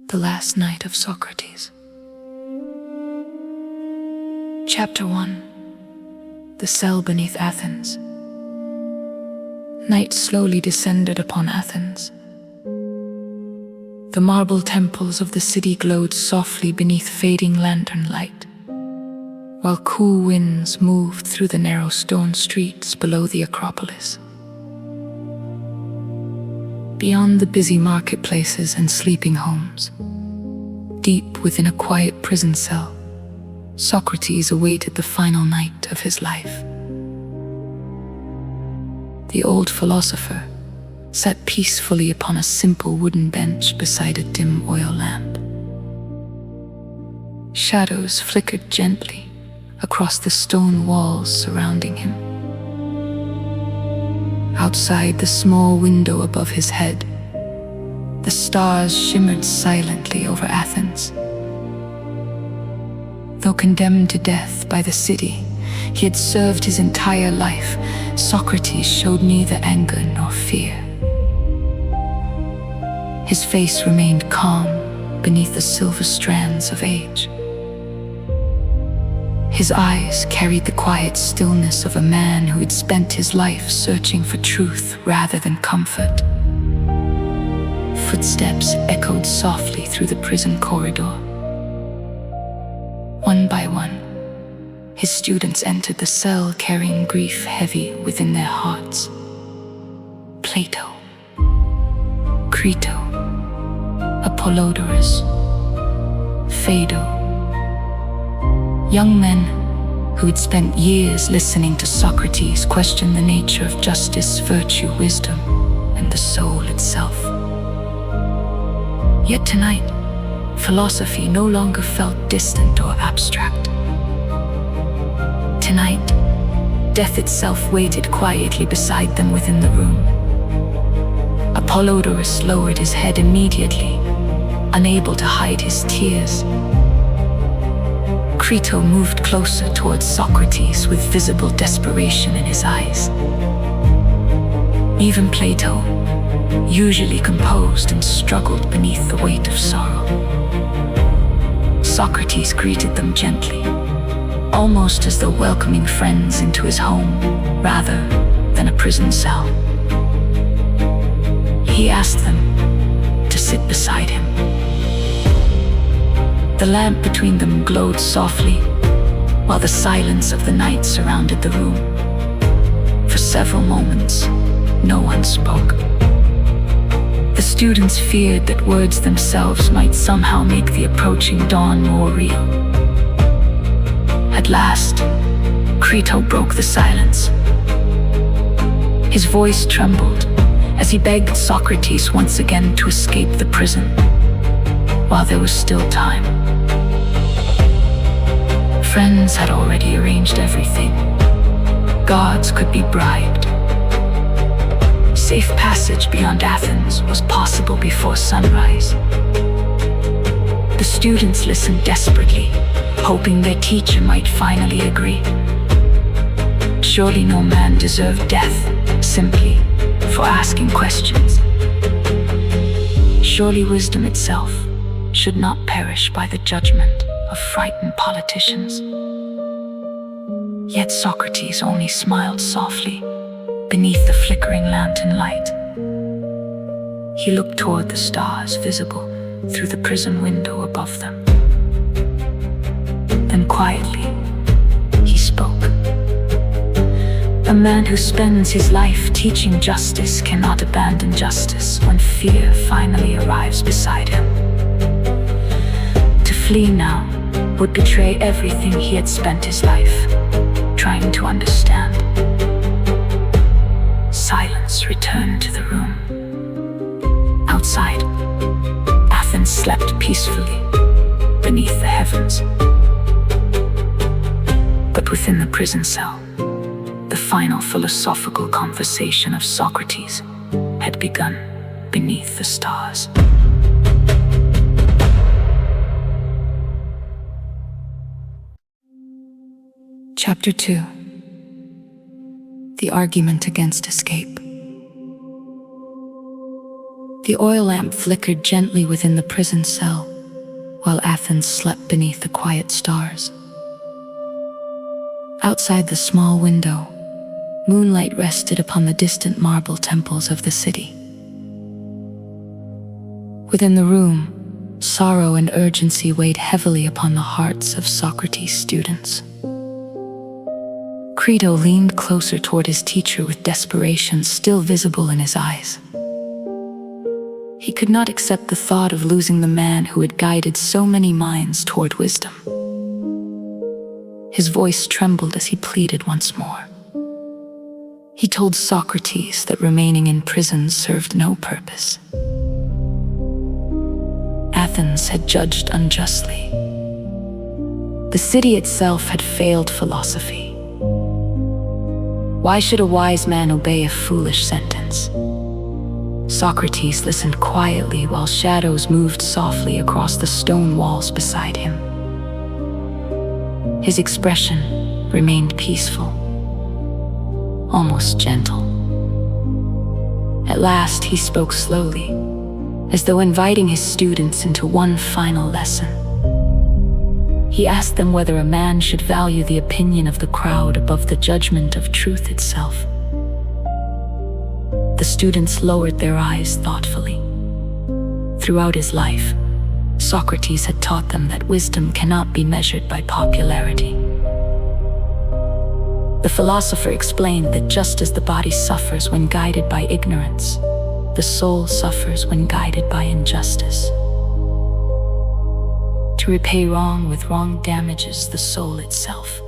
The Last Night of Socrates. Chapter 1. The Cell Beneath Athens. Night slowly descended upon Athens. The marble temples of the city glowed softly beneath fading lantern light, while cool winds moved through the narrow stone streets below the Acropolis. Beyond the busy marketplaces and sleeping homes, deep within a quiet prison cell, Socrates awaited the final night of his life. The old philosopher sat peacefully upon a simple wooden bench beside a dim oil lamp. Shadows flickered gently across the stone walls surrounding him. Outside the small window above his head, the stars shimmered silently over Athens. Though condemned to death by the city he had served his entire life, Socrates showed neither anger nor fear. His face remained calm beneath the silver strands of age. His eyes carried the quiet stillness of a man who had spent his life searching for truth rather than comfort. Footsteps echoed softly through the prison corridor. One by one, his students entered the cell carrying grief heavy within their hearts. Plato, Crito, Apollodorus, Phaedo. Young men who had spent years listening to Socrates question the nature of justice, virtue, wisdom, and the soul itself. Yet tonight, philosophy no longer felt distant or abstract. Tonight, death itself waited quietly beside them within the room. Apollodorus lowered his head immediately, unable to hide his tears. Crito moved closer towards Socrates with visible desperation in his eyes. Even Plato, usually composed and struggled beneath the weight of sorrow. Socrates greeted them gently, almost as though welcoming friends into his home rather than a prison cell. He asked them to sit beside him. The lamp between them glowed softly, while the silence of the night surrounded the room. For several moments, no one spoke. The students feared that words themselves might somehow make the approaching dawn more real. At last, Crito broke the silence. His voice trembled as he begged Socrates once again to escape the prison while there was still time. Friends had already arranged everything. Guards could be bribed. Safe passage beyond Athens was possible before sunrise. The students listened desperately, hoping their teacher might finally agree. Surely no man deserved death simply for asking questions. Surely wisdom itself should not perish by the judgment of frightened politicians. Yet Socrates only smiled softly beneath the flickering lantern light. He looked toward the stars visible through the prison window above them. Then quietly, he spoke. A man who spends his life teaching justice cannot abandon justice when fear finally arrives beside him. To flee now would betray everything he had spent his life trying to understand. Silence returned to the room. Outside, Athens slept peacefully beneath the heavens. But within the prison cell, the final philosophical conversation of Socrates had begun beneath the stars. Chapter 2. The Argument Against Escape. The oil lamp flickered gently within the prison cell, while Athens slept beneath the quiet stars. Outside the small window, moonlight rested upon the distant marble temples of the city. Within the room, sorrow and urgency weighed heavily upon the hearts of Socrates' students. Crito leaned closer toward his teacher with desperation still visible in his eyes. He could not accept the thought of losing the man who had guided so many minds toward wisdom. His voice trembled as he pleaded once more. He told Socrates that remaining in prison served no purpose. Athens had judged unjustly. The city itself had failed philosophy. Why should a wise man obey a foolish sentence? Socrates listened quietly while shadows moved softly across the stone walls beside him. His expression remained peaceful, almost gentle. At last he spoke slowly, as though inviting his students into one final lesson. He asked them whether a man should value the opinion of the crowd above the judgment of truth itself. The students lowered their eyes thoughtfully. Throughout his life, Socrates had taught them that wisdom cannot be measured by popularity. The philosopher explained that just as the body suffers when guided by ignorance, the soul suffers when guided by injustice. To repay wrong with wrong damages the soul itself.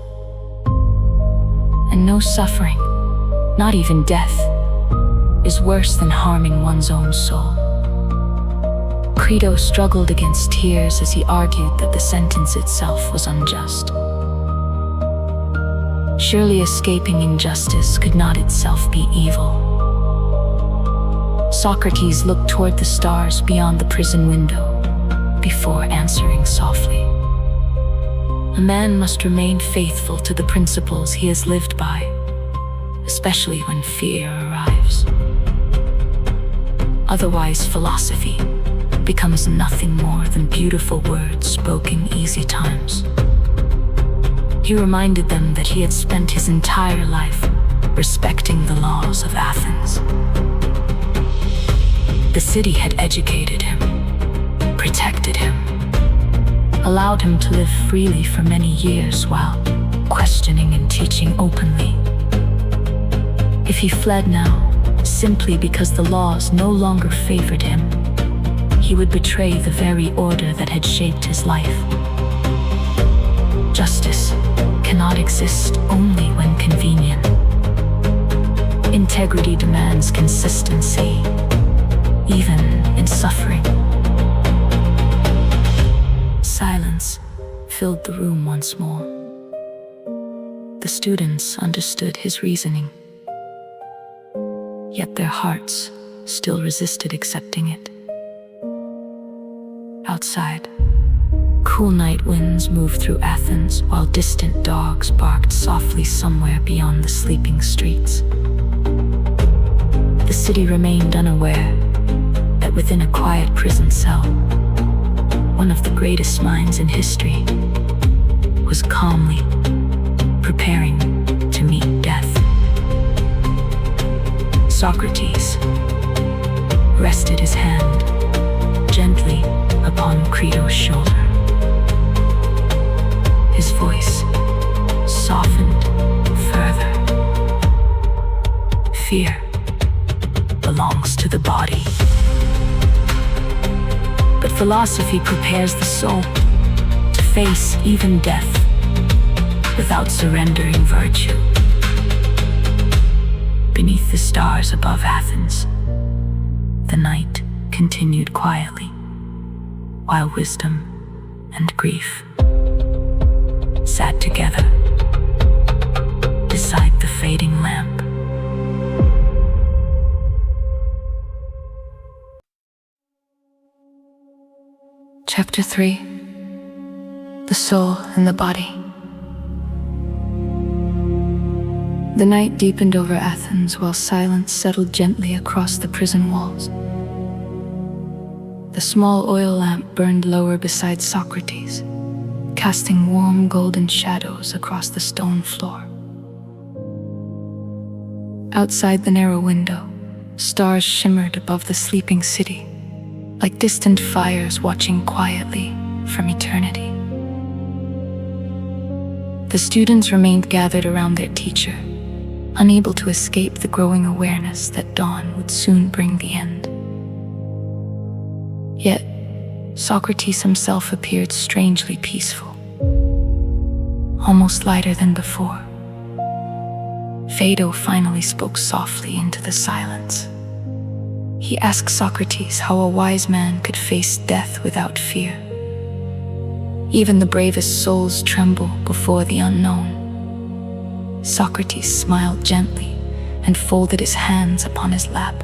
And no suffering, not even death, is worse than harming one's own soul. Crito struggled against tears as he argued that the sentence itself was unjust. Surely escaping injustice could not itself be evil. Socrates looked toward the stars beyond the prison window before answering softly. A man must remain faithful to the principles he has lived by, especially when fear arrives. Otherwise, philosophy becomes nothing more than beautiful words spoken easy times. He reminded them that he had spent his entire life respecting the laws of Athens. The city had educated him, protected him, allowed him to live freely for many years while questioning and teaching openly. If he fled now, simply because the laws no longer favored him, he would betray the very order that had shaped his life. Justice cannot exist only when convenient. Integrity demands consistency, even in suffering. Silence filled the room once more. The students understood his reasoning, yet their hearts still resisted accepting it. Outside, cool night winds moved through Athens while distant dogs barked softly somewhere beyond the sleeping streets. The city remained unaware that within a quiet prison cell, one of the greatest minds in history was calmly preparing to meet death. Socrates rested his hand gently upon Crito's shoulder. His voice softened further. Fear belongs to the body, but philosophy prepares the soul to face even death without surrendering virtue. Beneath the stars above Athens, the night continued quietly, while wisdom and grief sat together beside the fading lamp. Chapter 3: The Soul and the Body. The night deepened over Athens while silence settled gently across the prison walls. A small oil lamp burned lower beside Socrates, casting warm golden shadows across the stone floor. Outside the narrow window, stars shimmered above the sleeping city, like distant fires watching quietly from eternity. The students remained gathered around their teacher, unable to escape the growing awareness that dawn would soon bring the end. Yet, Socrates himself appeared strangely peaceful, almost lighter than before. Phaedo finally spoke softly into the silence. He asked Socrates how a wise man could face death without fear. Even the bravest souls tremble before the unknown. Socrates smiled gently and folded his hands upon his lap.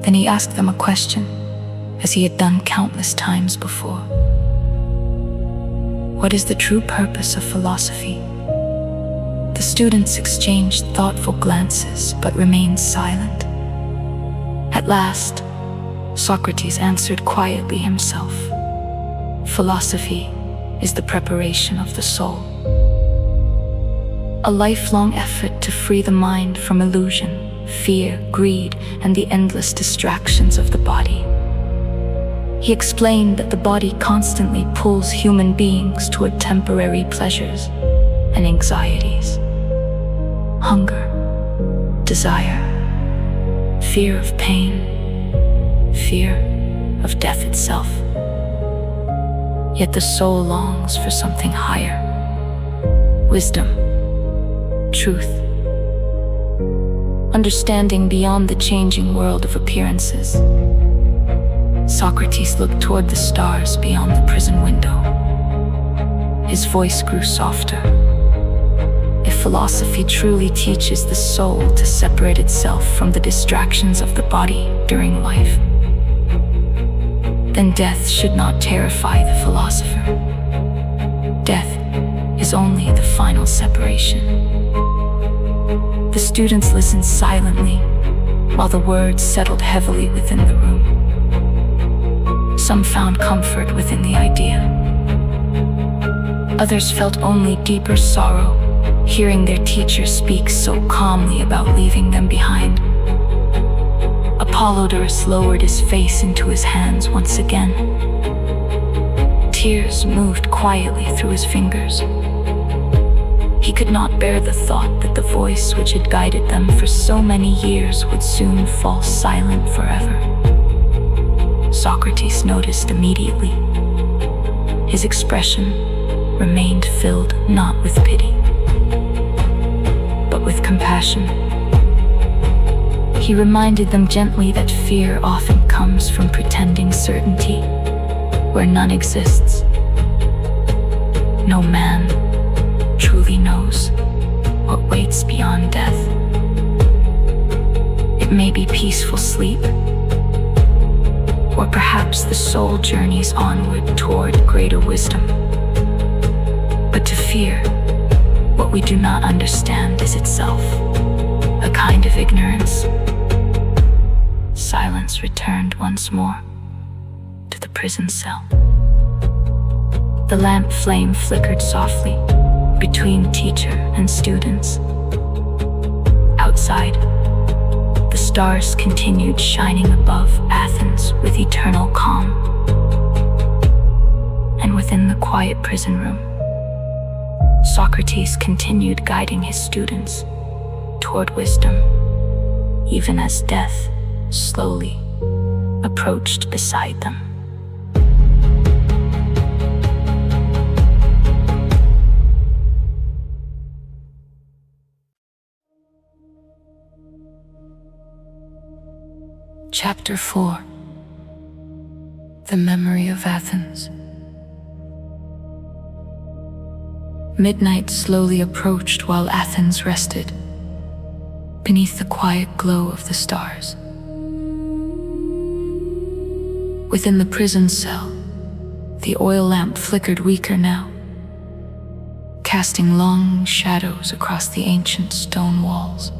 Then he asked them a question, as he had done countless times before. What is the true purpose of philosophy? The students exchanged thoughtful glances but remained silent. At last, Socrates answered quietly himself. Philosophy is the preparation of the soul, a lifelong effort to free the mind from illusion, fear, greed, and the endless distractions of the body. He explained that the body constantly pulls human beings toward temporary pleasures and anxieties, hunger, desire, fear of pain, fear of death itself. Yet the soul longs for something higher: wisdom, truth, understanding beyond the changing world of appearances. Socrates looked toward the stars beyond the prison window. His voice grew softer. If philosophy truly teaches the soul to separate itself from the distractions of the body during life, then death should not terrify the philosopher. Death is only the final separation. The students listened silently while the words settled heavily within the room. Some found comfort within the idea. Others felt only deeper sorrow, hearing their teacher speak so calmly about leaving them behind. Apollodorus lowered his face into his hands once again. Tears moved quietly through his fingers. He could not bear the thought that the voice which had guided them for so many years would soon fall silent forever. Socrates noticed immediately. His expression remained filled not with pity, but with compassion. He reminded them gently that fear often comes from pretending certainty where none exists. No man truly knows what waits beyond death. It may be peaceful sleep, or perhaps the soul journeys onward toward greater wisdom. But to fear what we do not understand is itself a kind of ignorance. Silence returned once more to the prison cell. The lamp flame flickered softly between teacher and students. Outside, the stars continued shining above Athens with eternal calm. And within the quiet prison room, Socrates continued guiding his students toward wisdom, even as death slowly approached beside them. Chapter 4. The Memory of Athens. Midnight slowly approached while Athens rested, beneath the quiet glow of the stars. Within the prison cell, the oil lamp flickered weaker now, casting long shadows across the ancient stone walls.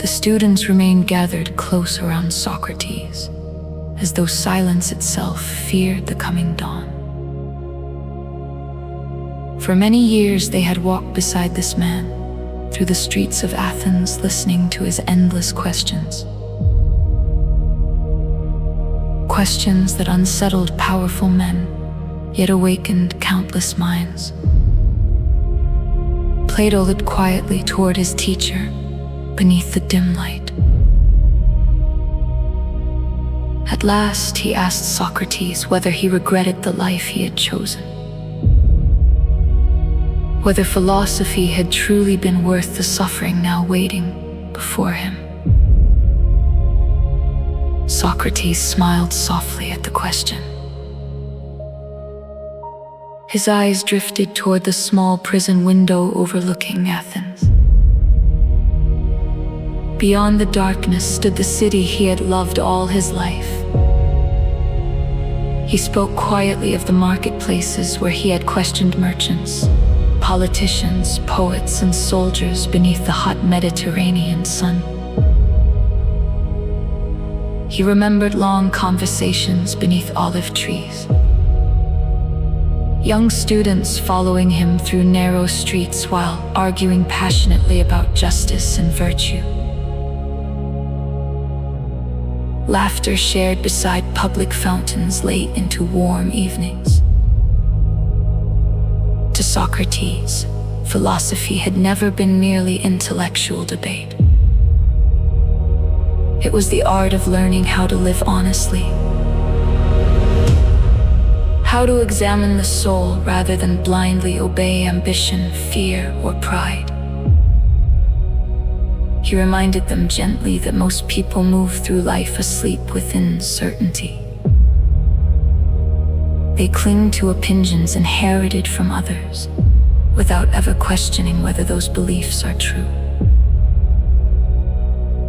The students remained gathered close around Socrates, as though silence itself feared the coming dawn. For many years they had walked beside this man, through the streets of Athens, listening to his endless questions. Questions that unsettled powerful men, yet awakened countless minds. Plato looked quietly toward his teacher, beneath the dim light. At last he asked Socrates whether he regretted the life he had chosen. Whether philosophy had truly been worth the suffering now waiting before him. Socrates smiled softly at the question. His eyes drifted toward the small prison window overlooking Athens. Beyond the darkness stood the city he had loved all his life. He spoke quietly of the marketplaces where he had questioned merchants, politicians, poets, and soldiers beneath the hot Mediterranean sun. He remembered long conversations beneath olive trees. Young students following him through narrow streets while arguing passionately about justice and virtue. Laughter shared beside public fountains late into warm evenings. To Socrates, philosophy had never been merely intellectual debate. It was the art of learning how to live honestly, how to examine the soul rather than blindly obey ambition, fear, or pride. He reminded them gently that most people move through life asleep within certainty. They cling to opinions inherited from others, without ever questioning whether those beliefs are true.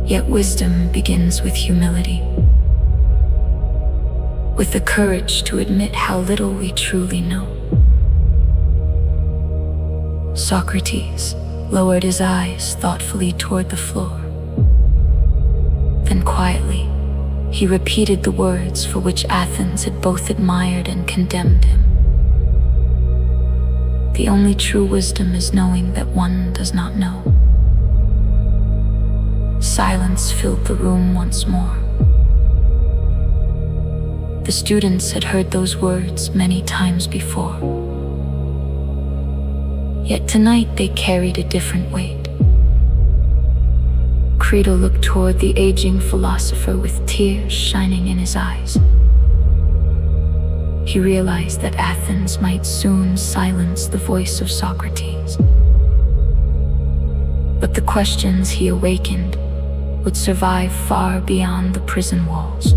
Yet wisdom begins with humility, with the courage to admit how little we truly know. Socrates lowered his eyes thoughtfully toward the floor. Then quietly, he repeated the words for which Athens had both admired and condemned him. The only true wisdom is knowing that one does not know. Silence filled the room once more. The students had heard those words many times before. Yet tonight they carried a different weight. Crito looked toward the aging philosopher with tears shining in his eyes. He realized that Athens might soon silence the voice of Socrates. But the questions he awakened would survive far beyond the prison walls.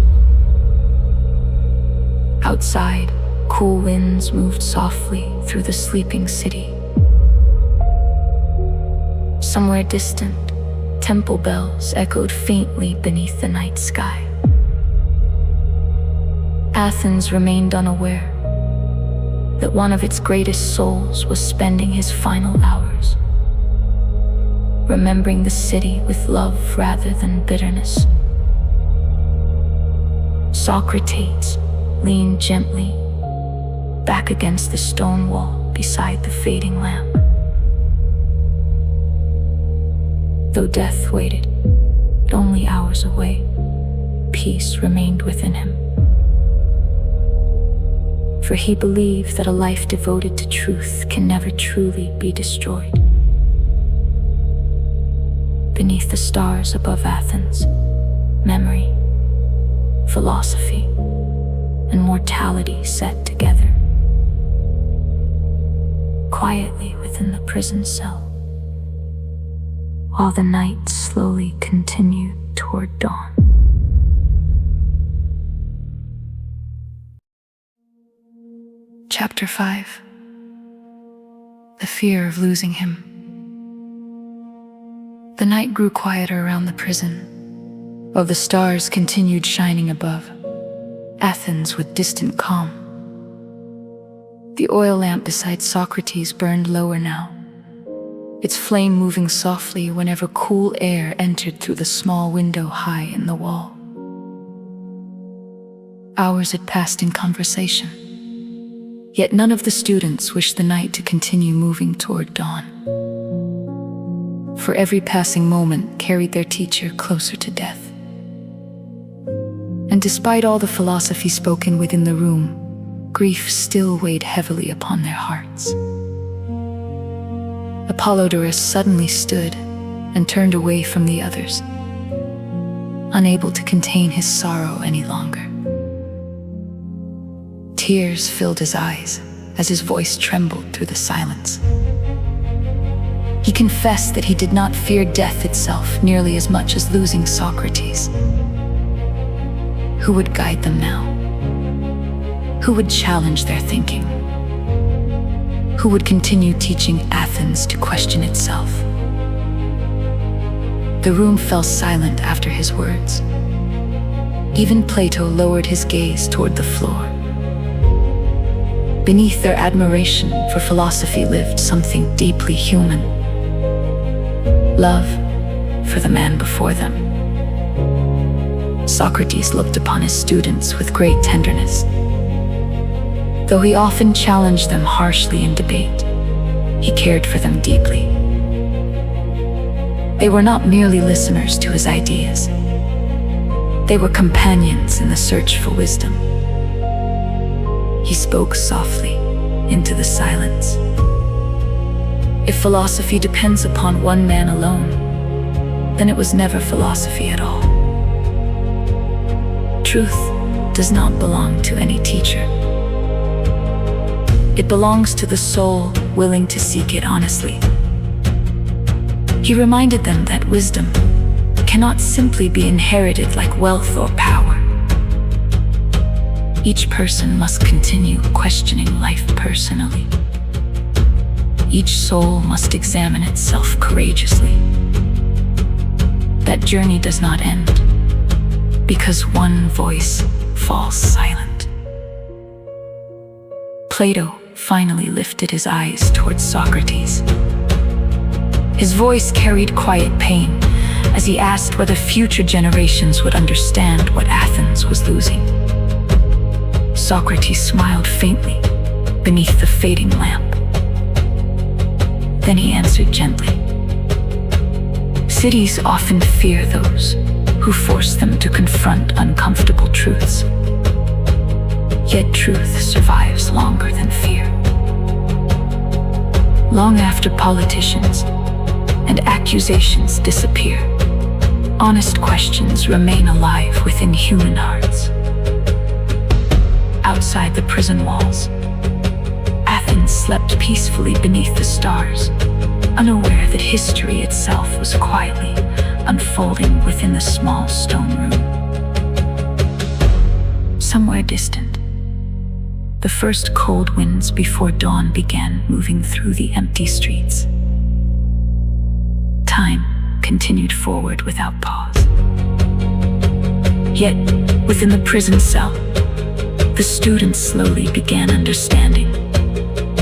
Outside, cool winds moved softly through the sleeping city. Somewhere distant, temple bells echoed faintly beneath the night sky. Athens remained unaware that one of its greatest souls was spending his final hours, remembering the city with love rather than bitterness. Socrates leaned gently back against the stone wall beside the fading lamp. Though death waited, only hours away, peace remained within him. For he believed that a life devoted to truth can never truly be destroyed. Beneath the stars above Athens, memory, philosophy, and mortality sat together, quietly within the prison cell, while the night slowly continued toward dawn. Chapter 5. The fear of losing him. The night grew quieter around the prison, while the stars continued shining above Athens with distant calm. The oil lamp beside Socrates burned lower now, its flame moving softly whenever cool air entered through the small window high in the wall. Hours had passed in conversation, yet none of the students wished the night to continue moving toward dawn. For every passing moment carried their teacher closer to death. And despite all the philosophy spoken within the room, grief still weighed heavily upon their hearts. Apollodorus suddenly stood and turned away from the others, unable to contain his sorrow any longer. Tears filled his eyes as his voice trembled through the silence. He confessed that he did not fear death itself nearly as much as losing Socrates. Who would guide them now? Who would challenge their thinking? Who would continue teaching Athens to question itself? The room fell silent after his words. Even Plato lowered his gaze toward the floor. Beneath their admiration for philosophy lived something deeply human. Love for the man before them. Socrates looked upon his students with great tenderness. Though he often challenged them harshly in debate, he cared for them deeply. They were not merely listeners to his ideas. They were companions in the search for wisdom. He spoke softly into the silence. If philosophy depends upon one man alone, then it was never philosophy at all. Truth does not belong to any teacher. It belongs to the soul willing to seek it honestly. He reminded them that wisdom cannot simply be inherited like wealth or power. Each person must continue questioning life personally. Each soul must examine itself courageously. That journey does not end because one voice falls silent. Plato finally lifted his eyes towards Socrates. His voice carried quiet pain as he asked whether future generations would understand what Athens was losing. Socrates smiled faintly beneath the fading lamp. Then he answered gently. Cities often fear those who force them to confront uncomfortable truths. Yet truth survives longer than fear. Long after politicians and accusations disappear, honest questions remain alive within human hearts. Outside the prison walls, Athens slept peacefully beneath the stars, unaware that history itself was quietly unfolding within the small stone room. Somewhere distant, the first cold winds before dawn began moving through the empty streets. Time continued forward without pause. Yet, within the prison cell, the students slowly began understanding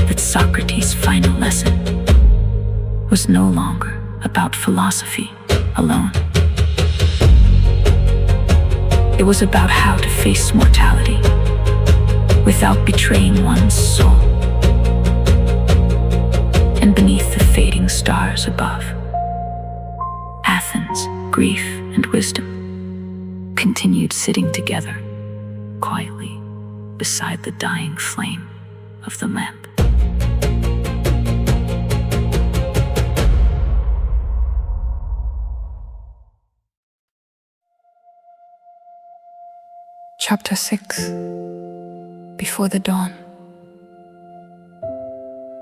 that Socrates' final lesson was no longer about philosophy alone. It was about how to face mortality without betraying one's soul. And beneath the fading stars above, Athens, grief, and wisdom continued sitting together quietly beside the dying flame of the lamp. Chapter 6. Before the dawn.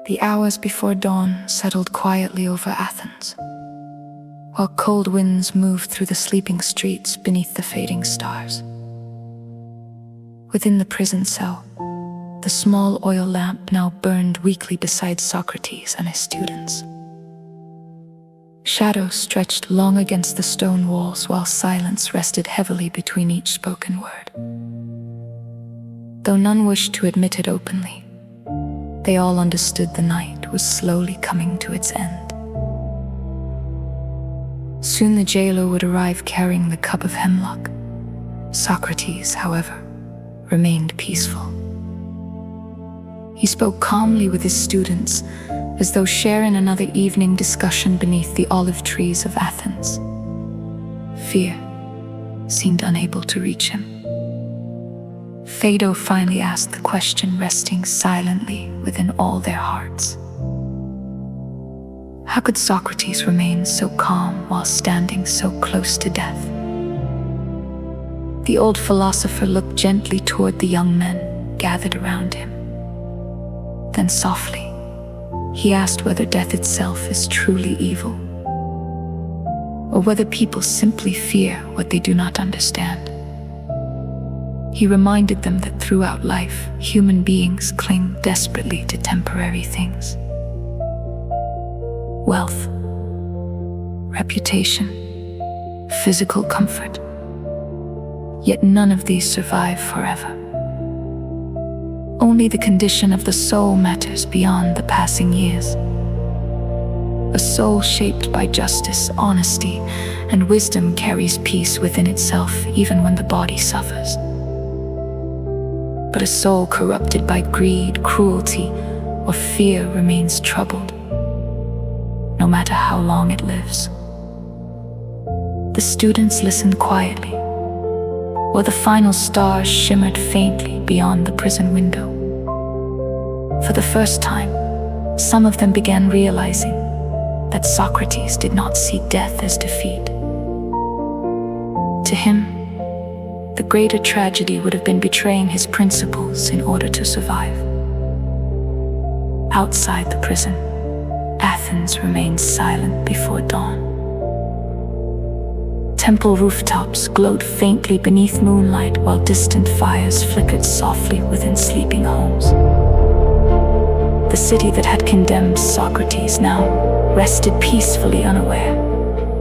The hours before dawn settled quietly over Athens, while cold winds moved through the sleeping streets beneath the fading stars. Within the prison cell, the small oil lamp now burned weakly beside Socrates and his students. Shadows stretched long against the stone walls while silence rested heavily between each spoken word. Though none wished to admit it openly, they all understood the night was slowly coming to its end. Soon the jailer would arrive carrying the cup of hemlock. Socrates, however, remained peaceful. He spoke calmly with his students, as though sharing another evening discussion beneath the olive trees of Athens. Fear seemed unable to reach him. Phaedo finally asked the question, resting silently within all their hearts. How could Socrates remain so calm while standing so close to death? The old philosopher looked gently toward the young men gathered around him. Then softly, he asked whether death itself is truly evil, or whether people simply fear what they do not understand. He reminded them that throughout life, human beings cling desperately to temporary things. Wealth, reputation, physical comfort. Yet none of these survive forever. Only the condition of the soul matters beyond the passing years. A soul shaped by justice, honesty, and wisdom carries peace within itself even when the body suffers. But a soul corrupted by greed, cruelty, or fear remains troubled, no matter how long it lives. The students listened quietly, while the final stars shimmered faintly beyond the prison window. For the first time, some of them began realizing that Socrates did not see death as defeat. To him, the greater tragedy would have been betraying his principles in order to survive. Outside the prison, Athens remained silent before dawn. Temple rooftops glowed faintly beneath moonlight while distant fires flickered softly within sleeping homes. The city that had condemned Socrates now rested peacefully, unaware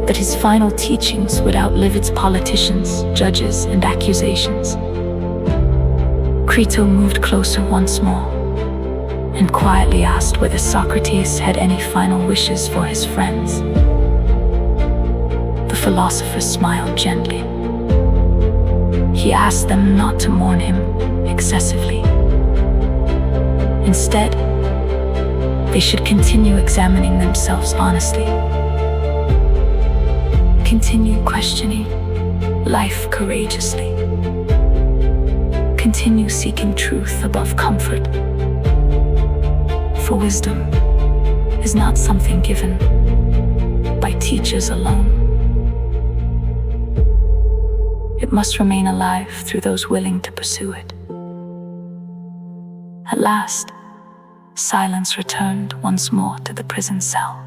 that his final teachings would outlive its politicians, judges, and accusations. Crito moved closer once more and quietly asked whether Socrates had any final wishes for his friends. The philosopher smiled gently. He asked them not to mourn him excessively. Instead, they should continue examining themselves honestly. Continue questioning life courageously. Continue seeking truth above comfort. For wisdom is not something given by teachers alone. It must remain alive through those willing to pursue it. At last, silence returned once more to the prison cell.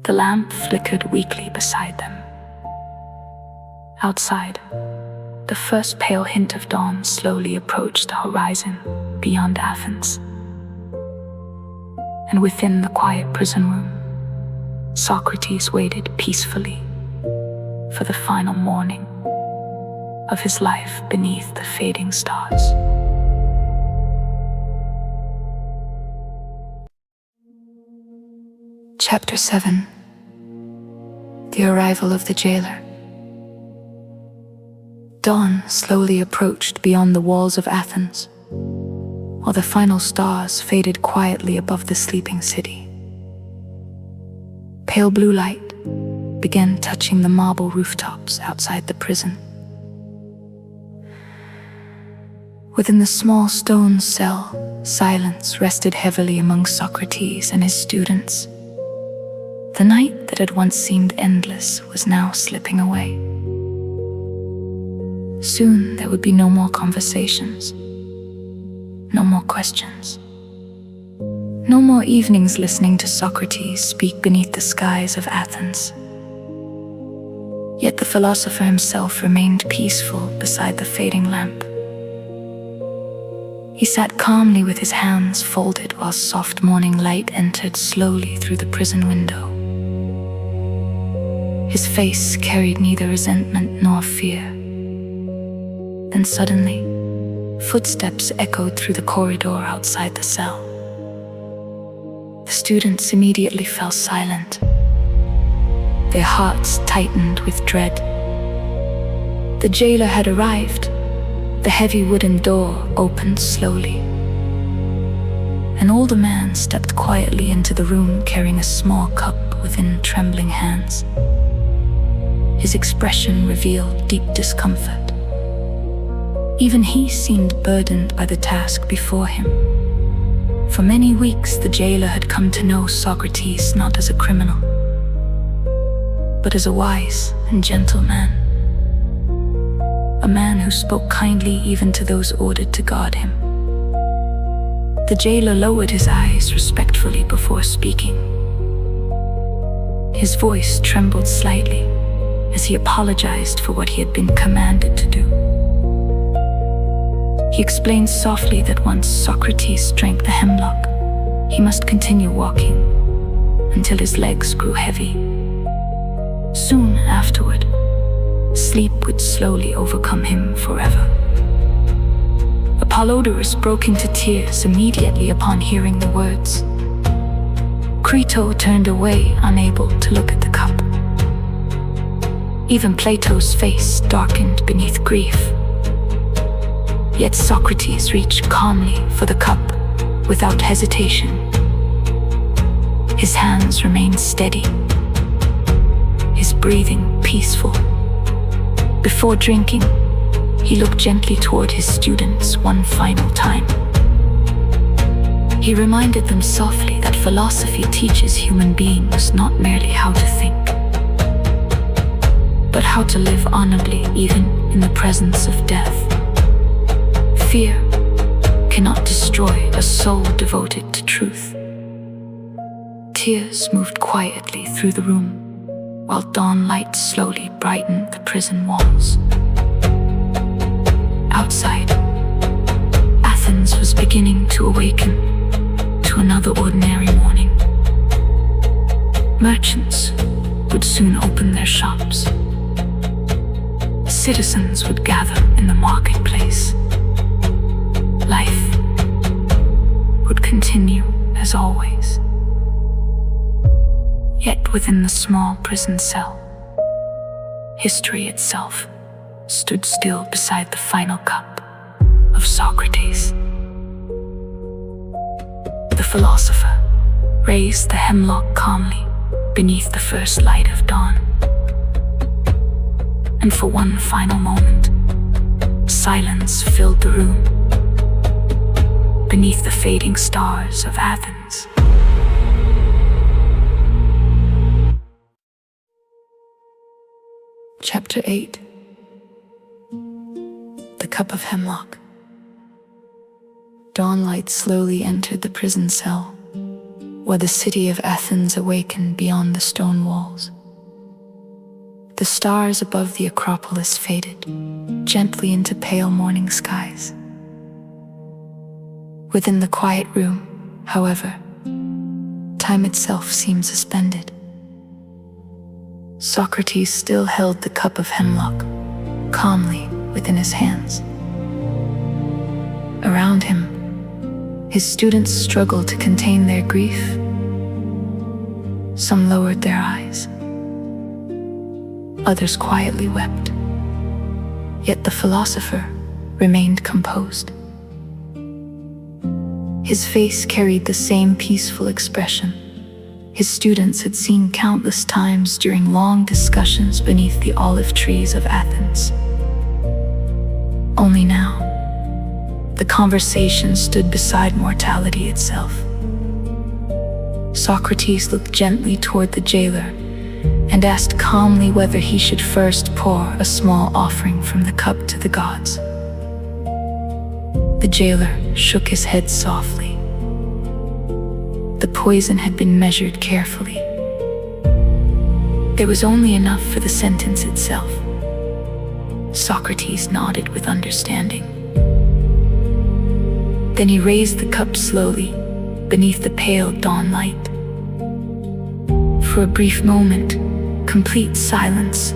The lamp flickered weakly beside them. Outside, the first pale hint of dawn slowly approached the horizon beyond Athens. And within the quiet prison room, Socrates waited peacefully for the final morning of his life beneath the fading stars. Chapter 7. The Arrival of the Jailer. Dawn slowly approached beyond the walls of Athens, while the final stars faded quietly above the sleeping city. Pale blue light began touching the marble rooftops outside the prison. Within the small stone cell, silence rested heavily among Socrates and his students. The night that had once seemed endless was now slipping away. Soon there would be no more conversations, no more questions, no more evenings listening to Socrates speak beneath the skies of Athens. Yet the philosopher himself remained peaceful beside the fading lamp. He sat calmly with his hands folded while soft morning light entered slowly through the prison window. His face carried neither resentment nor fear. Then suddenly, footsteps echoed through the corridor outside the cell. The students immediately fell silent. their hearts tightened with dread. The jailer had arrived. The heavy wooden door opened slowly. An older man stepped quietly into the room, carrying a small cup within trembling hands. His expression revealed deep discomfort. Even he seemed burdened by the task before him. For many weeks, the jailer had come to know Socrates not as a criminal, but as a wise and gentle man. A man who spoke kindly even to those ordered to guard him. The jailer lowered his eyes respectfully before speaking. His voice trembled slightly as he apologized for what he had been commanded to do. He explained softly that once Socrates drank the hemlock, he must continue walking until his legs grew heavy. Soon afterward, sleep would slowly overcome him forever. Apollodorus broke into tears immediately upon hearing the words. Crito turned away, unable to look at the cup. Even Plato's face darkened beneath grief. Yet Socrates reached calmly for the cup without hesitation. His hands remained steady, his breathing peaceful. Before drinking, he looked gently toward his students one final time. He reminded them softly that philosophy teaches human beings not merely how to think, but how to live honorably even in the presence of death. Fear cannot destroy a soul devoted to truth. Tears moved quietly through the room, while dawn light slowly brightened the prison walls. Outside, Athens was beginning to awaken to another ordinary morning. Merchants would soon open their shops. Citizens would gather in the marketplace. Life would continue as always. Yet within the small prison cell, history itself stood still beside the final cup of Socrates. The philosopher raised the hemlock calmly beneath the first light of dawn. And for one final moment, silence filled the room beneath the fading stars of Athens. Chapter 8. The Cup of Hemlock. Dawnlight slowly entered the prison cell, where the city of Athens awakened beyond the stone walls. The stars above the Acropolis faded gently into pale morning skies. Within the quiet room, however, time itself seemed suspended. Socrates still held the cup of hemlock calmly within his hands. Around him, his students struggled to contain their grief. Some lowered their eyes. Others quietly wept. Yet the philosopher remained composed. His face carried the same peaceful expression his students had seen countless times during long discussions beneath the olive trees of Athens. Only now, the conversation stood beside mortality itself. Socrates looked gently toward the jailer and asked calmly whether he should first pour a small offering from the cup to the gods. The jailer shook his head softly. The poison had been measured carefully. There was only enough for the sentence itself. Socrates nodded with understanding. Then he raised the cup slowly beneath the pale dawn light. For a brief moment, complete silence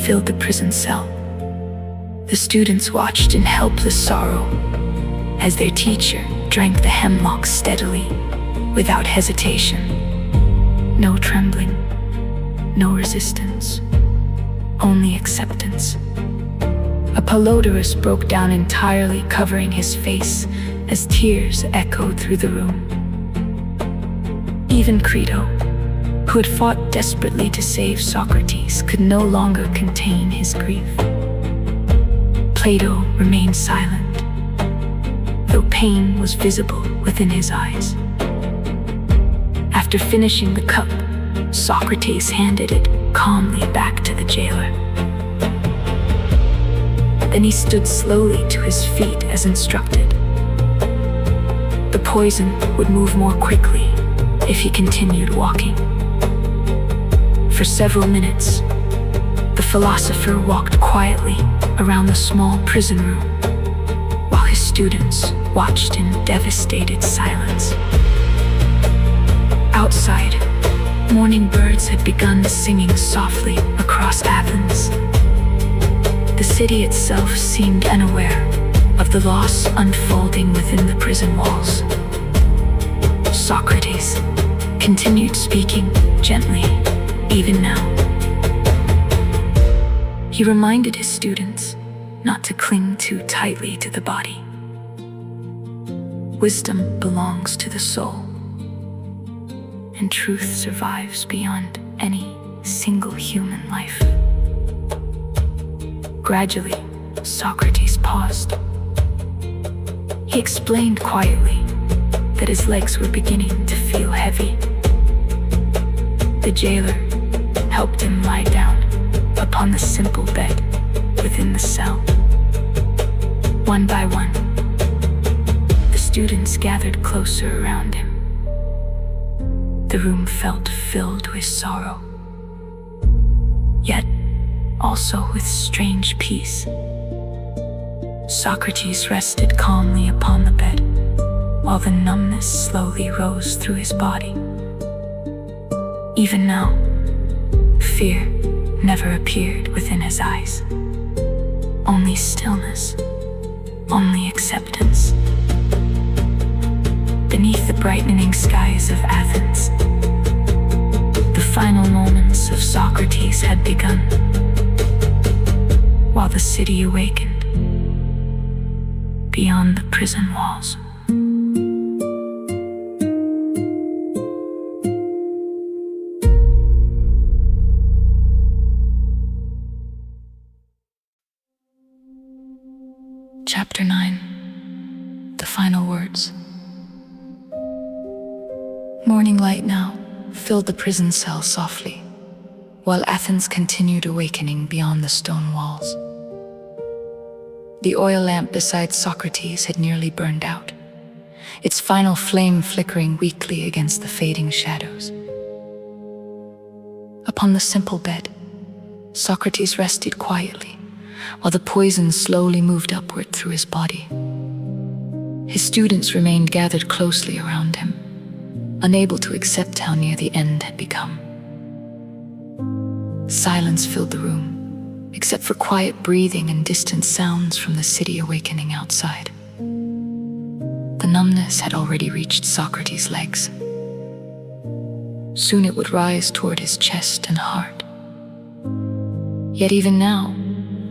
filled the prison cell. The students watched in helpless sorrow as their teacher drank the hemlock steadily, without hesitation. No trembling, no resistance, only acceptance. Apollodorus broke down entirely, covering his face as tears echoed through the room. Even Crito, who had fought desperately to save Socrates, could no longer contain his grief. Plato remained silent, though pain was visible within his eyes. After finishing the cup, Socrates handed it calmly back to the jailer. Then he stood slowly to his feet as instructed. The poison would move more quickly if he continued walking. For several minutes, the philosopher walked quietly around the small prison room, while his students watched in devastated silence. Outside, morning birds had begun singing softly across Athens. The city itself seemed unaware of the loss unfolding within the prison walls. Socrates continued speaking gently, even now. He reminded his students not to cling too tightly to the body. Wisdom belongs to the soul, and truth survives beyond any single human life. Gradually, Socrates paused. He explained quietly that his legs were beginning to feel heavy. The jailer helped him lie down upon the simple bed within the cell. One by one, the students gathered closer around him. The room felt filled with sorrow, yet also with strange peace. Socrates rested calmly upon the bed, while the numbness slowly rose through his body. Even now, fear never appeared within his eyes. Only stillness, only acceptance. Beneath the brightening skies of Athens, the final moments of Socrates had begun, while the city awakened beyond the prison walls. Chapter 9. The Final Words. Morning light now filled the prison cell softly, while Athens continued awakening beyond the stone walls. The oil lamp beside Socrates had nearly burned out, its final flame flickering weakly against the fading shadows. Upon the simple bed, Socrates rested quietly, while the poison slowly moved upward through his body. His students remained gathered closely around him, unable to accept how near the end had become. Silence filled the room, except for quiet breathing and distant sounds from the city awakening outside. The numbness had already reached Socrates' legs. Soon it would rise toward his chest and heart. Yet even now,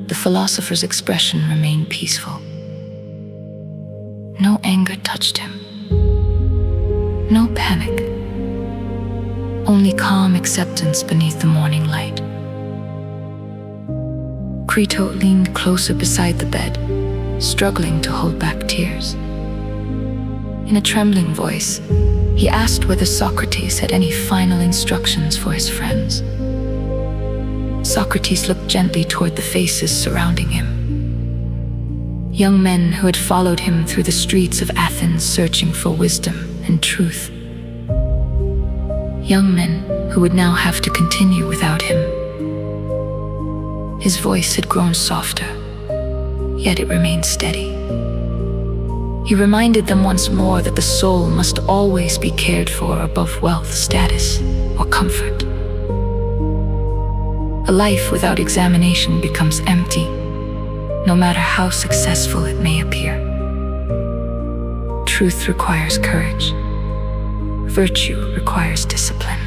the philosopher's expression remained peaceful. No anger touched him. No panic. Only calm acceptance beneath the morning light. Crito leaned closer beside the bed, struggling to hold back tears. In a trembling voice, he asked whether Socrates had any final instructions for his friends. Socrates looked gently toward the faces surrounding him. Young men who had followed him through the streets of Athens searching for wisdom and truth. Young men who would now have to continue without him. His voice had grown softer, yet it remained steady. He reminded them once more that the soul must always be cared for above wealth, status, or comfort. A life without examination becomes empty, no matter how successful it may appear. Truth requires courage. Virtue requires discipline.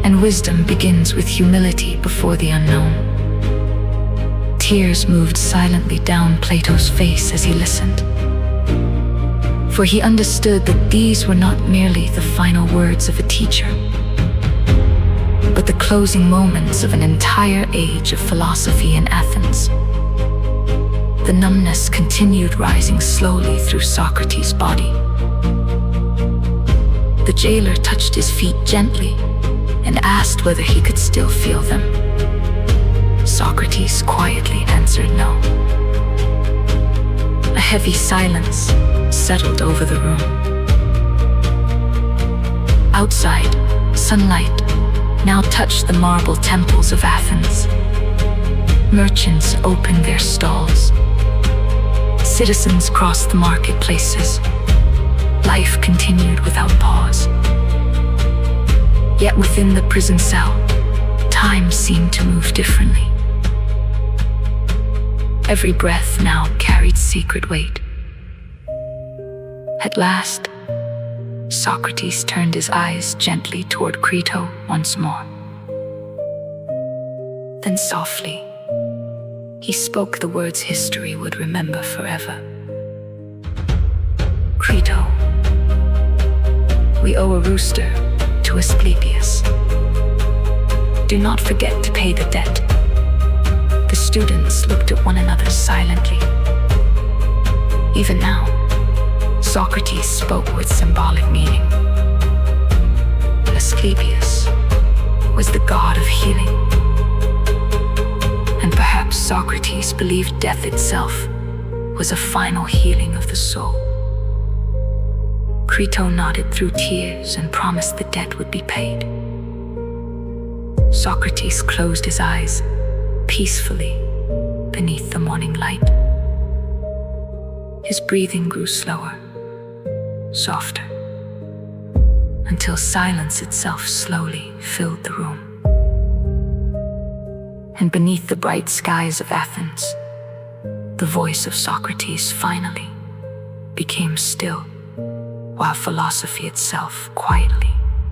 And wisdom begins with humility before the unknown. Tears moved silently down Plato's face as he listened. For he understood that these were not merely the final words of a teacher, but the closing moments of an entire age of philosophy in Athens. The numbness continued rising slowly through Socrates' body. The jailer touched his feet gently and asked whether he could still feel them. Socrates quietly answered no. A heavy silence settled over the room. Outside, sunlight now touched the marble temples of Athens. Merchants opened their stalls. Citizens crossed the marketplaces. Life continued without pause. Yet within the prison cell, time seemed to move differently. Every breath now carried secret weight. At last, Socrates turned his eyes gently toward Crito once more. Then softly, he spoke the words history would remember forever. Crito, we owe a rooster to Asclepius. Do not forget to pay the debt. The students looked at one another silently. Even now, Socrates spoke with symbolic meaning. Asclepius was the god of healing. And perhaps Socrates believed death itself was a final healing of the soul. Crito nodded through tears and promised the debt would be paid. Socrates closed his eyes peacefully beneath the morning light. His breathing grew slower, softer, until silence itself slowly filled the room. And beneath the bright skies of Athens, the voice of Socrates finally became still, while philosophy itself quietly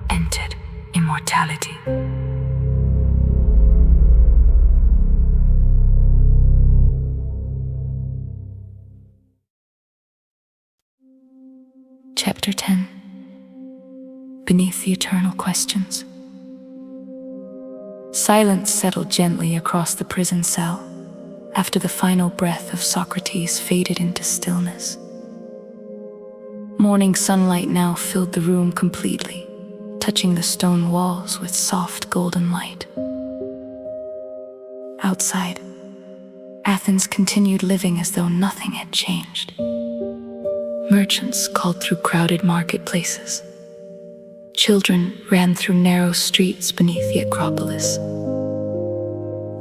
entered immortality. Chapter 10. Beneath the Eternal Questions. Silence settled gently across the prison cell after the final breath of Socrates faded into stillness. Morning sunlight now filled the room completely, touching the stone walls with soft golden light. Outside, Athens continued living as though nothing had changed. Merchants called through crowded marketplaces. Children ran through narrow streets beneath the Acropolis.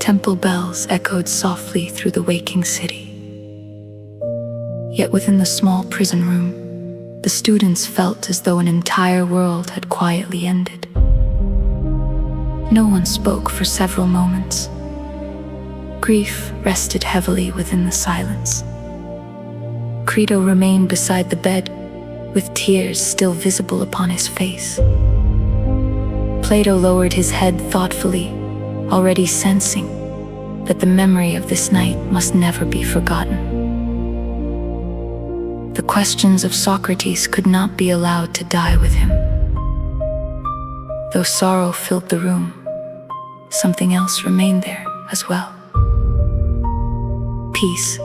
Temple bells echoed softly through the waking city. Yet within the small prison room, the students felt as though an entire world had quietly ended. No one spoke for several moments. Grief rested heavily within the silence. Crito remained beside the bed, with tears still visible upon his face. Plato lowered his head thoughtfully, already sensing that the memory of this night must never be forgotten. The questions of Socrates could not be allowed to die with him. Though sorrow filled the room, something else remained there as well. Peace.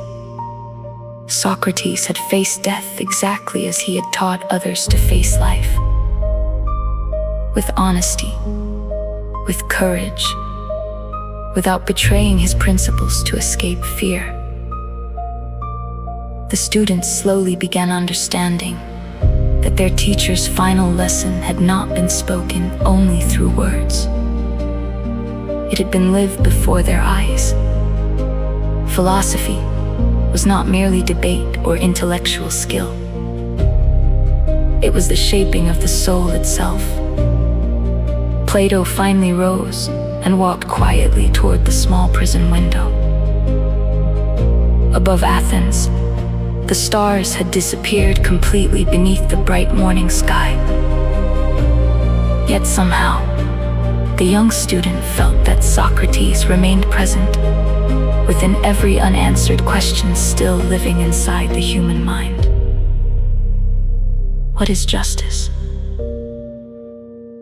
Socrates had faced death exactly as he had taught others to face life. With honesty, with courage, without betraying his principles to escape fear. The students slowly began understanding that their teacher's final lesson had not been spoken only through words. It had been lived before their eyes. Philosophy was not merely debate or intellectual skill. It was the shaping of the soul itself. Plato finally rose and walked quietly toward the small prison window. Above Athens, the stars had disappeared completely beneath the bright morning sky. Yet somehow, The young student felt that Socrates remained present, within every unanswered question still living inside the human mind. What is justice?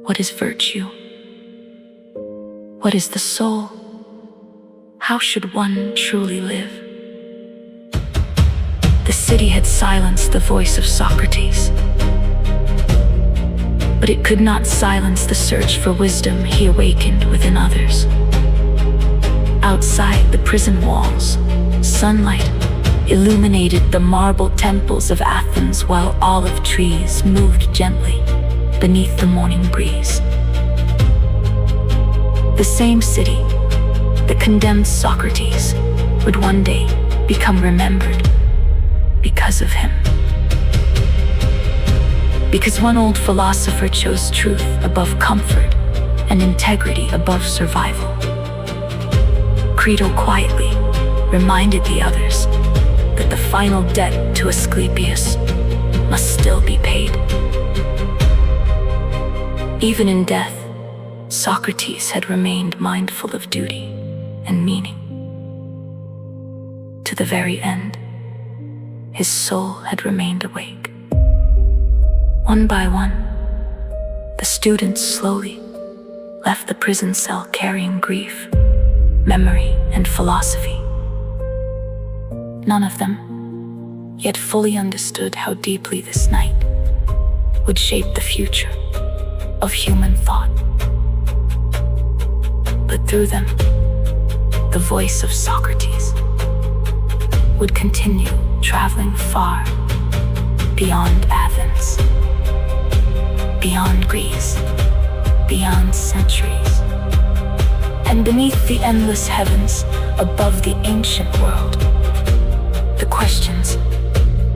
What is virtue? What is the soul? How should one truly live? The city had silenced the voice of Socrates, but it could not silence the search for wisdom he awakened within others. Outside the prison walls, sunlight illuminated the marble temples of Athens while olive trees moved gently beneath the morning breeze. The same city that condemned Socrates would one day become remembered because of him. Because one old philosopher chose truth above comfort and integrity above survival. Crito quietly reminded the others that the final debt to Asclepius must still be paid. Even in death, Socrates had remained mindful of duty and meaning. To the very end, his soul had remained awake. One by one, the students slowly left the prison cell carrying grief, memory, and philosophy. None of them yet fully understood how deeply this night would shape the future of human thought. But through them, the voice of Socrates would continue traveling far beyond Athens, beyond Greece, beyond centuries, and beneath the endless heavens above the ancient world. The questions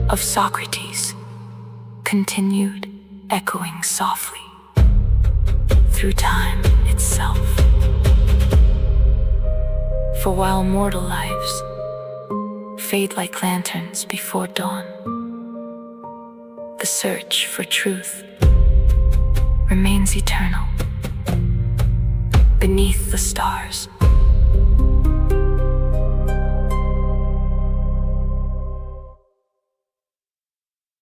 of Socrates continued echoing softly through time itself. For while mortal lives fade like lanterns before dawn, the search for truth remains eternal beneath the stars.